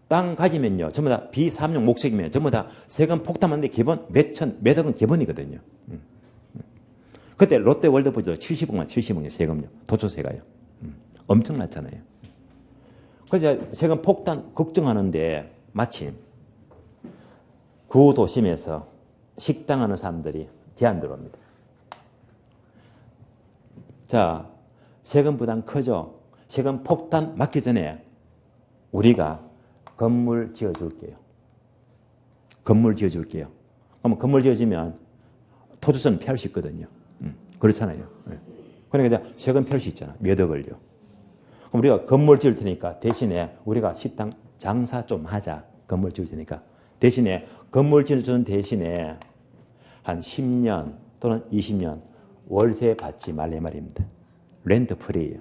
땅 가지면요. 전부 다 비삼용 목적이면 전부 다 세금 폭탄 맞는데 기본 몇 억은 기본이거든요. 그때 롯데월드보죠. 70억만 세금요. 도초세가요. 엄청났잖아요. 그래서 세금 폭탄 걱정하는데 마침 구도심에서 식당하는 사람들이 제안 들어옵니다. 자, 세금 부담 크죠? 세금 폭탄 맞기 전에 우리가 건물 지어줄게요. 그러면 건물 지어지면 토지선 피할 수 있거든요. 그렇잖아요. 그러니까 세금 피할 수 있잖아. 몇 억을요. 그럼 우리가 건물 지을 테니까 대신에 우리가 식당 장사 좀 하자. 건물 지을 테니까. 대신에 건물 지어주는 대신에 한 10년 또는 20년 월세 받지 말래 말입니다. 렌트 프리예요.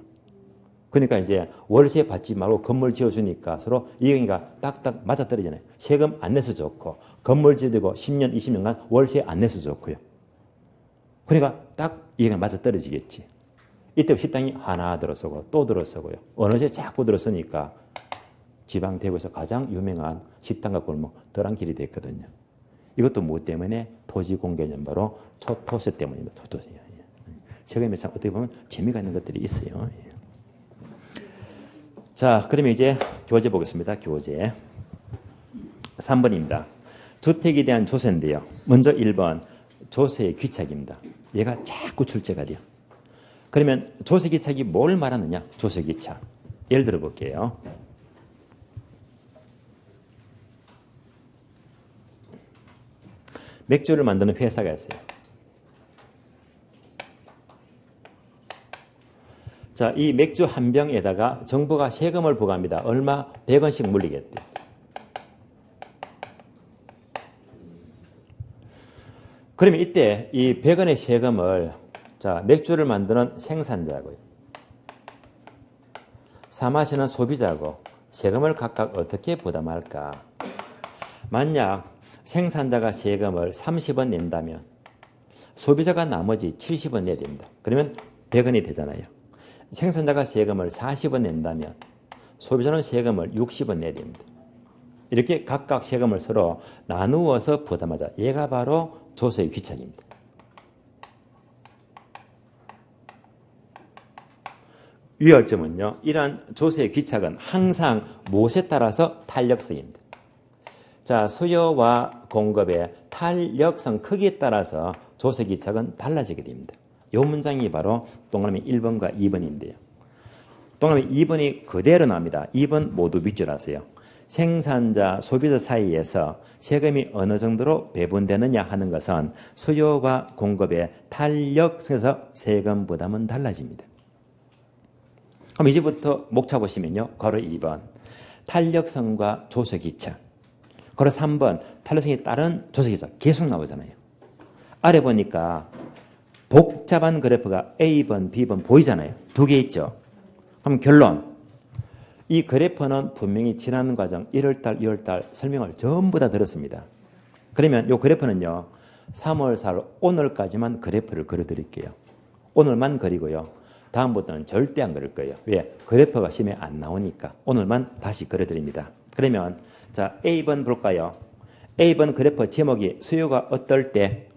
그러니까 이제 월세 받지 말고 건물 지어주니까 서로 이익이가 딱딱 맞아떨어지잖아요. 세금 안 내서 좋고 건물 지어두고 10년, 20년간 월세 안 내서 좋고요. 그러니까 딱 이익이 맞아떨어지겠지. 이때 식당이 하나 들어서고 또 들어서고요. 어느 새 자꾸 들어서니까 지방 대구에서 가장 유명한 식당과 골목 더랑길이 됐거든요. 이것도 뭐 때문에? 토지 공개념 바로 초토세 때문입니다. 초토세. 세금에 참 어떻게 보면 재미가 있는 것들이 있어요. 자, 그러면 이제 교재 보겠습니다. 교재. 3번입니다. 주택에 대한 조세인데요. 먼저 1번 조세의 귀착입니다. 얘가 자꾸 출제가 돼요. 그러면 조세 귀착이 뭘 말하느냐? 조세 귀착. 예를 들어 볼게요. 맥주를 만드는 회사가 있어요. 자, 이 맥주 한 병에다가 정부가 세금을 부과합니다. 얼마? 100원씩 물리겠대. 그러면 이때 이 100원의 세금을 자, 맥주를 만드는 생산자고요. 사 마시는 소비자고 세금을 각각 어떻게 부담할까? 만약 생산자가 세금을 30원 낸다면 소비자가 나머지 70원 내야 됩니다. 그러면 100원이 되잖아요. 생산자가 세금을 40원 낸다면 소비자는 세금을 60원 내야 됩니다. 이렇게 각각 세금을 서로 나누어서 부담하자. 얘가 바로 조세의 귀착입니다. 유의할 점은요. 이러한 조세의 귀착은 항상 무엇에 따라서 탄력성입니다. 자, 수요와 공급의 탄력성 크기에 따라서 조세 귀착은 달라지게 됩니다. 이 문장이 바로 동그라미 1번과 2번인데요. 동그라미 2번이 그대로 나옵니다. 2번 모두 밑줄 하세요. 생산자, 소비자 사이에서 세금이 어느 정도로 배분되느냐 하는 것은 수요와 공급의 탄력성에서 세금 부담은 달라집니다. 그럼 이제부터 목차 보시면요. 괄호 2번 탄력성과 조세기차, 괄호 3번 탄력성에 따른 조세기차 계속 나오잖아요. 아래 보니까 복잡한 그래프가 A번, B번 보이잖아요. 두 개 있죠. 그럼 결론, 이 그래프는 분명히 지난 과정 1월달, 2월달 설명을 전부 다 들었습니다. 그러면 이 그래프는요. 3월, 4월, 오늘까지만 그래프를 그려드릴게요. 오늘만 그리고요. 다음부터는 절대 안 그릴 거예요. 왜? 그래프가 시험에 안 나오니까 오늘만 다시 그려드립니다. 그러면 자 A번 볼까요? A번 그래프 제목이 수요가 어떨 때?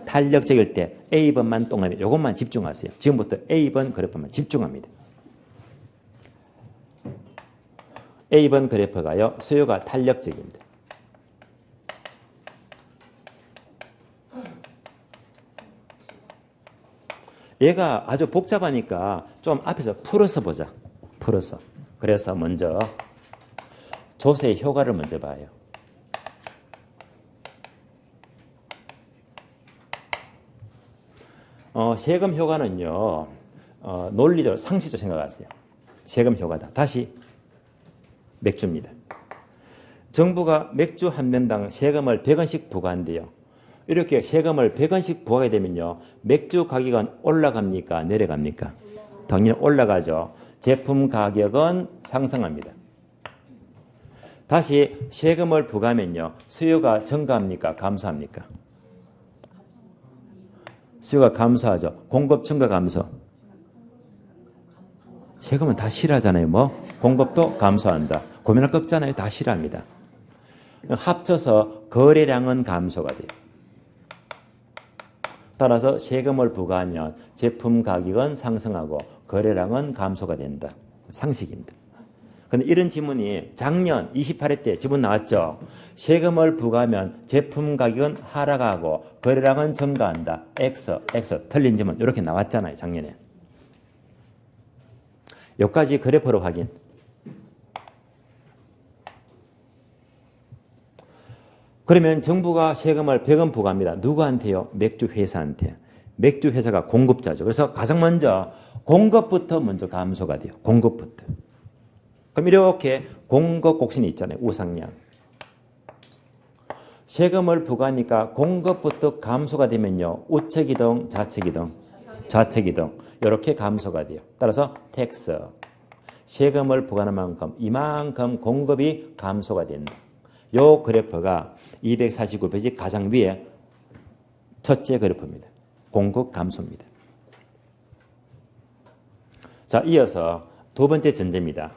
탄력적일 때 A번만 동그라미 이것만 집중하세요. 지금부터 A번 그래프만 집중합니다. A번 그래프가요. 수요가 탄력적입니다. 얘가 아주 복잡하니까 좀 앞에서 풀어서 보자. 풀어서. 그래서 먼저 조세 효과를 먼저 봐요. 세금 효과는요. 논리적으로 상식적으로 생각하세요. 세금 효과다. 다시 맥주입니다. 정부가 맥주 한 병당 세금을 100원씩 부과한대요. 이렇게 세금을 100원씩 부과하게 되면요. 맥주 가격은 올라갑니까? 내려갑니까? 당연히 올라가죠. 제품 가격은 상승합니다. 다시 세금을 부과하면요. 수요가 증가합니까? 감소합니까? 수요가 감소하죠. 공급 증가 감소. 세금은 다 싫어하잖아요. 뭐? 공급도 감소한다. 고민할 거 없잖아요. 다 싫어합니다. 합쳐서 거래량은 감소가 돼요. 따라서 세금을 부과하면 제품 가격은 상승하고 거래량은 감소가 된다. 상식입니다. 그런데 이런 지문이 작년 28회 때 지문 나왔죠. 세금을 부과하면 제품 가격은 하락하고 거래량은 증가한다. X 틀린 지문 이렇게 나왔잖아요. 작년에. 여기까지 그래프로 확인. 그러면 정부가 세금을 100원 부과합니다. 누구한테요? 맥주 회사한테. 맥주 회사가 공급자죠. 그래서 가장 먼저 공급부터 먼저 감소가 돼요. 공급부터. 그럼 이렇게 공급 곡선이 있잖아요. 우상향. 세금을 부과하니까 공급부터 감소가 되면요. 우측 이동, 좌측 이동, 좌측 이동. 이렇게 감소가 돼요. 따라서 텍스. 세금을 부과하는 만큼 이만큼 공급이 감소가 된다. 요 그래프가 249페이지 가장 위에 첫째 그래프입니다. 공급 감소입니다. 자, 이어서 두 번째 전제입니다.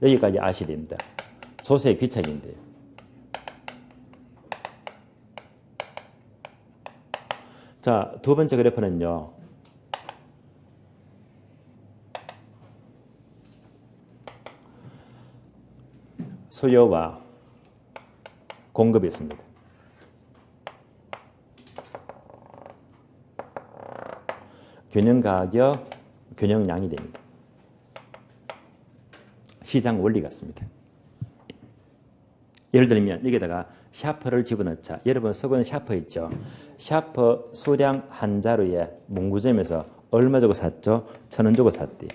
여기까지 아셔야 됩니다. 조세의 귀착인데요. 자, 두 번째 그래프는요. 수요와 공급이 있습니다. 균형 가격, 균형량이 됩니다. 시장 원리 같습니다. 예를 들면 여기다가 샤프를 집어넣자. 여러분 쓰고 있는 샤프 있죠? 샤프 수량 한 자루에 문구점에서 얼마 주고 샀죠? 1,000원 주고 샀대.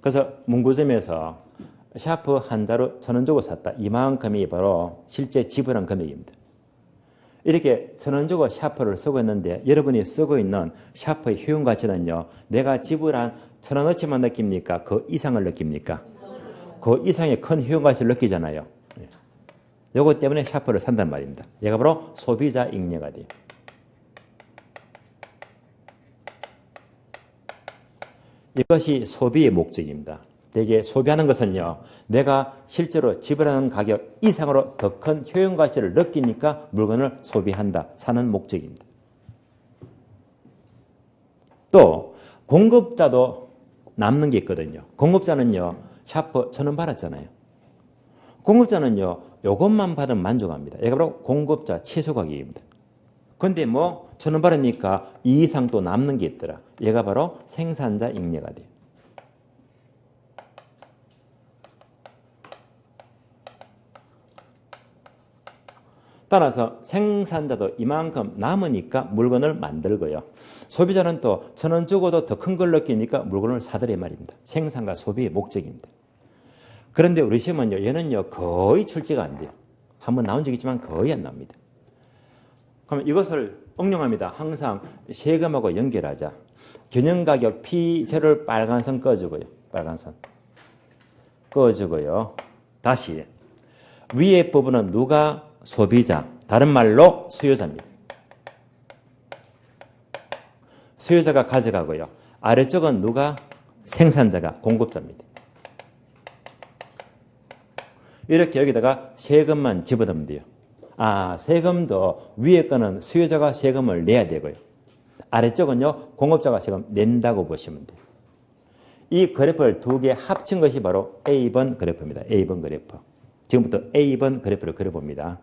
그래서 문구점에서 샤프 한 자루 1,000원 주고 샀다. 이만큼이 바로 실제 지불한 금액입니다. 이렇게 1,000원 주고 샤프를 쓰고 있는데 여러분이 쓰고 있는 샤프의 효용 가치는요. 내가 지불한 1,000원어치만 느낍니까? 그 이상을 느낍니까? 그 이상의 큰 효용 가치를 느끼잖아요. 이것 때문에 샤프를 산단 말입니다. 얘가 바로 소비자 잉여가 돼요. 이것이 소비의 목적입니다. 대개 소비하는 것은요, 내가 실제로 지불하는 가격 이상으로 더 큰 효용 가치를 느끼니까 물건을 소비한다, 사는 목적입니다. 또 공급자도 남는 게 있거든요. 공급자는요, 샤프 1,000원 받았잖아요. 공급자는요, 요것만 받으면 만족합니다. 얘가 바로 공급자 최소 가격입니다. 그런데 뭐 1,000원 받으니까 이 이상 또 남는 게 있더라. 얘가 바로 생산자 잉여가 돼요. 따라서 생산자도 이만큼 남으니까 물건을 만들고요. 소비자는 또 1,000원 주고도 더 큰 걸 느끼니까 물건을 사더래 말입니다. 생산과 소비의 목적입니다. 그런데 우리 시험은요, 얘는요, 거의 출제가 안 돼요. 한번 나온 적 있지만 거의 안 나옵니다. 그러면 이것을 응용합니다. 항상 세금하고 연결하자. 경영가격 P0를 빨간선 꺼주고요. 빨간선. 꺼주고요. 다시. 위에 부분은 누가? 소비자. 다른 말로 수요자입니다. 수요자가 가져가고요. 아래쪽은 누가? 생산자가, 공급자입니다. 이렇게 여기다가 세금만 집어넣으면 돼요. 아, 세금도 위에 거는 수요자가 세금을 내야 되고요. 아래쪽은요, 공급자가 세금 낸다고 보시면 돼요. 이 그래프를 두 개 합친 것이 바로 A번 그래프입니다. A번 그래프. 지금부터 A번 그래프를 그려봅니다.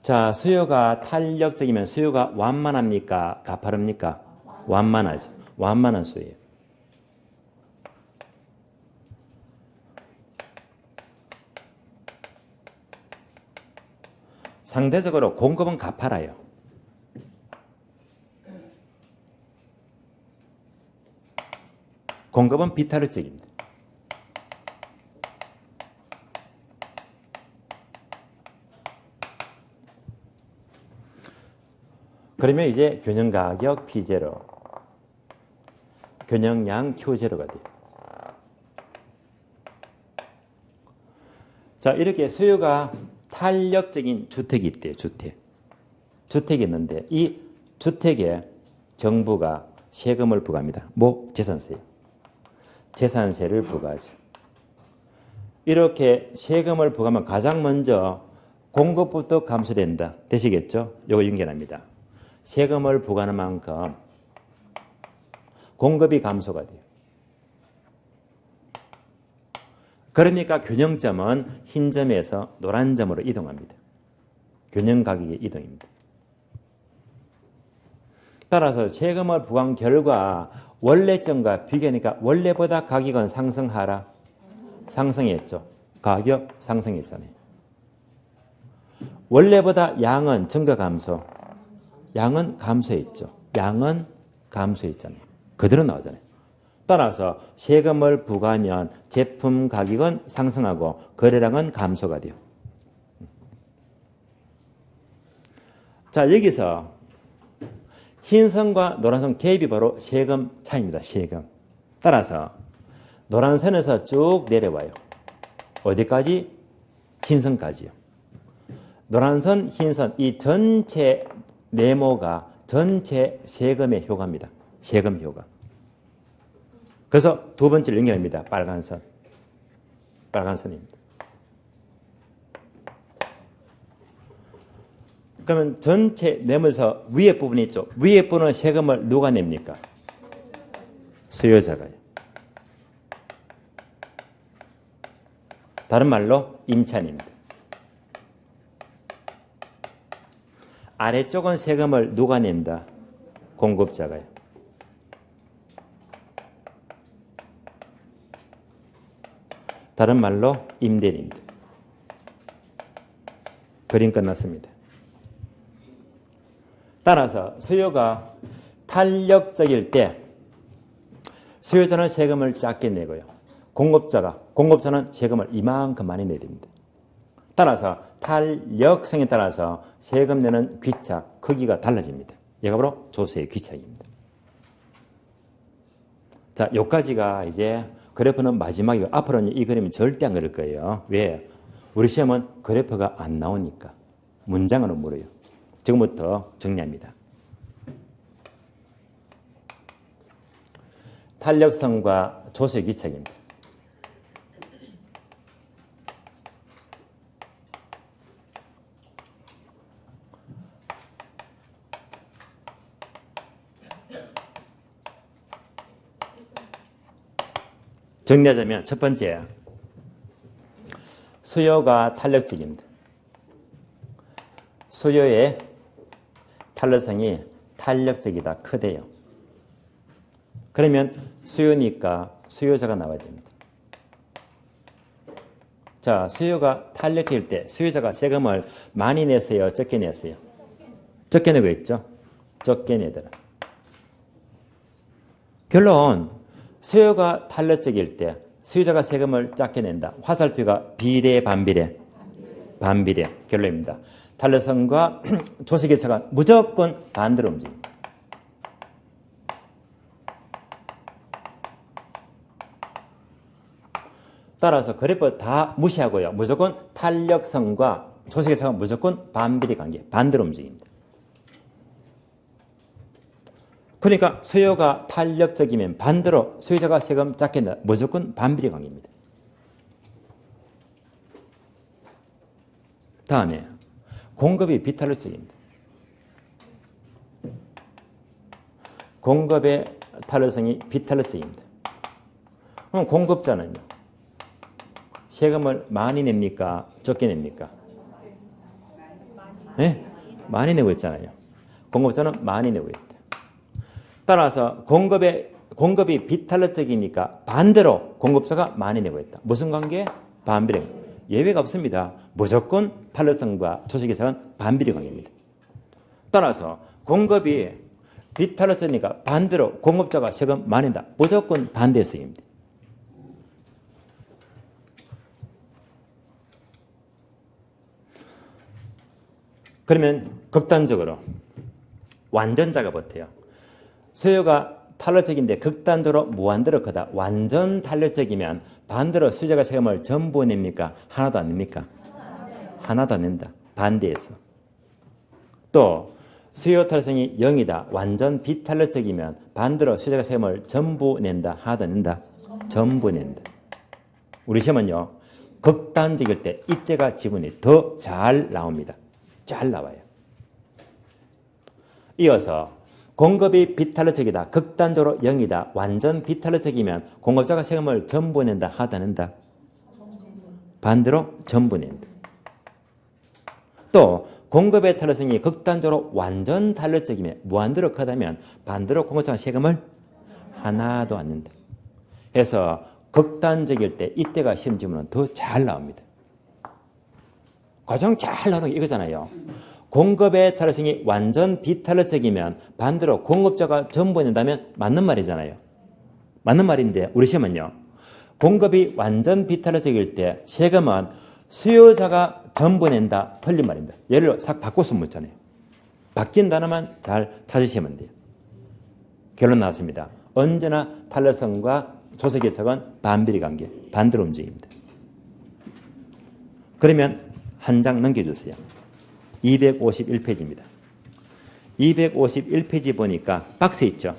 자, 수요가 탄력적이면 수요가 완만합니까? 가파릅니까? 완만하죠. 완만한 수요예요. 상대적으로 공급은 가파라요. 공급은 비탄력적입니다. 그러면 이제 균형가격 P0, 균형량 Q0가 돼요. 자, 이렇게 수요가 탄력적인 주택이 있대요. 주택이 있는데 이 주택에 정부가 세금을 부과합니다. 뭐? 재산세. 재산세를 부과하죠. 이렇게 세금을 부과하면 가장 먼저 공급부터 감소된다. 되시겠죠? 이거 연결합니다. 세금을 부과하는 만큼 공급이 감소가 돼요. 그러니까 균형점은 흰 점에서 노란 점으로 이동합니다. 균형 가격의 이동입니다. 따라서 세금을 부과한 결과 원래점과 비교하니까 원래보다 가격은 상승하라? 상승했죠. 가격 상승했잖아요. 원래보다 양은 증가 감소? 양은 감소했죠. 양은 감소했잖아요. 그대로 나오잖아요. 따라서 세금을 부과하면 제품 가격은 상승하고 거래량은 감소가 돼요. 자, 여기서 흰선과 노란선 갭이 바로 세금 차이입니다. 세금. 따라서 노란선에서 쭉 내려와요. 어디까지? 흰선까지요. 노란선, 흰선 이 전체 네모가 전체 세금의 효과입니다. 세금 효과. 그래서 두 번째를 연결합니다. 빨간선. 빨간선입니다. 그러면 전체 네모에서 위에 부분이 있죠. 위에 부분은 세금을 누가 냅니까? 수요자가요. 다른 말로 임차인입니다. 아래쪽은 세금을 누가 낸다? 공급자가요. 다른 말로 임대인입니다. 그림 끝났습니다. 따라서 수요가 탄력적일 때 수요자는 세금을 작게 내고요. 공급자는 세금을 이만큼 많이 내야 됩니다. 따라서 탄력성에 따라서 세금 내는 귀착 크기가 달라집니다. 얘가 바로 조세의 귀착입니다. 자, 여기까지가 이제 그래프는 마지막이고 앞으로는 이 그림은 절대 안 그릴 거예요. 왜? 우리 시험은 그래프가 안 나오니까 문장으로 물어요. 지금부터 정리합니다. 탄력성과 조수의 기척입니다. 정리하자면 첫 번째, 수요가 탄력적입니다. 수요의 탄력성이 탄력적이다, 크대요. 그러면 수요니까 수요자가 나와야 됩니다. 자, 수요가 탄력적일 때 수요자가 세금을 많이 냈어요, 적게 냈어요? 적게 내고 있죠? 적게 내더라. 결론, 수요가 탄력적일 때 수요자가 세금을 작게 낸다. 화살표가 비례, 반비례? 반비례. 결론입니다. 탄력성과 조세기차가 무조건 반대로 움직입니다. 따라서 그래프 다 무시하고요. 무조건 탄력성과 조세기차가 무조건 반비례 관계, 반대로 움직입니다. 그러니까 수요가 탄력적이면 반대로 수요자가 세금 작게 낸다. 무조건 반비례 관계입니다. 다음에 공급이 비탄력적입니다. 공급의 탄력성이 비탄력적입니다. 그럼 공급자는요? 세금을 많이 냅니까? 적게 냅니까? 네? 많이 내고 있잖아요. 공급자는 많이 내고 있다. 따라서 공급이 비탄력적이니까 반대로 공급자가 많이 내고 있다. 무슨 관계? 반비례. 예외가 없습니다. 무조건 탄력성과 조세기차는 반비례 관계입니다. 따라서 공급이 비탄력적이니까 반대로 공급자가 세금 많이 낸다. 무조건 반대성입니다. 그러면 극단적으로 완전자가 버텨요. 수요가 탄력적인데 극단적으로 무한대로 크다. 완전 탄력적이면 반대로 수요자가 세금을 전부 냅니까? 하나도 안 냅니까? 하나도 안 낸다. 반대에서. 또 수요 탄력성이 0이다. 완전 비탄력적이면 반대로 수요자가 세금을 전부 낸다. 하나도 안 낸다. 전부 낸다. 우리 시험은요. 극단적일 때 이때가 지분이 더 잘 나옵니다. 잘 나와요. 이어서 공급이 비탄력적이다. 극단적으로 0이다. 완전 비탄력적이면 공급자가 세금을 전부 낸다. 하다 낸다. 반대로 전부 낸다. 또 공급의 탄력성이 극단적으로 완전 탄력적이면 무한대로 크다면 반대로 공급자가 세금을 하나도 안 낸다. 그래서 극단적일 때 이때가 시험 지문은 더 잘 나옵니다. 가장 잘 나오는 게 이거잖아요. 공급의 탄력성이 완전 비탄력적이면 반대로 공급자가 전부 낸다면 맞는 말이잖아요. 맞는 말인데 우리 시험은요. 공급이 완전 비탄력적일 때 세금은 수요자가 전부 낸다. 틀린 말입니다. 예를 싹 바꿔서 묻잖아요. 바뀐 단어만 잘 찾으시면 돼요. 결론 나왔습니다. 언제나 탄력성과 조세기척은 반비례 관계, 반대로 움직입니다. 그러면 한 장 넘겨주세요. 251페이지입니다. 251페이지 보니까 박스 있죠.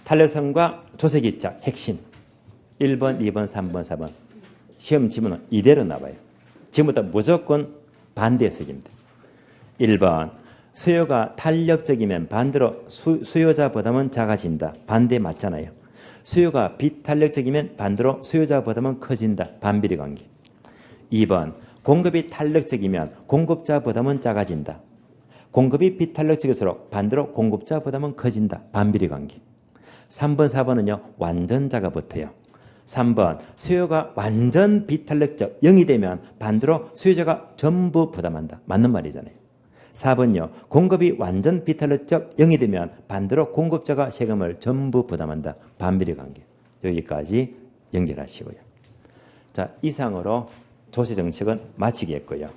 탄력성과 조세기착 핵심 1번, 2번, 3번, 4번 시험 지문은 이대로 나와요. 지금부터 무조건 반대 해석입니다. 1번 수요가 탄력적이면 반대로 수요자 부담은 작아진다. 반대 맞잖아요. 수요가 비탄력적이면 반대로 수요자 부담은 커진다. 반비례 관계. 2번 공급이 탄력적이면 공급자 부담은 작아진다. 공급이 비탄력적일수록 반대로 공급자 부담은 커진다. 반비례 관계. 3번, 4번은요. 완전자가 붙어요. 3번 수요가 완전 비탄력적 0이 되면 반대로 수요자가 전부 부담한다. 맞는 말이잖아요. 4번요. 공급이 완전 비탄력적 0이 되면 반대로 공급자가 세금을 전부 부담한다. 반비례 관계. 여기까지 연결하시고요. 자, 이상으로 조세정책은 마치겠고요.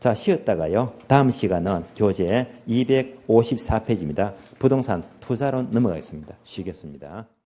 자, 쉬었다가요. 다음 시간은 교재 254페이지입니다. 부동산 투자론 넘어가겠습니다. 쉬겠습니다.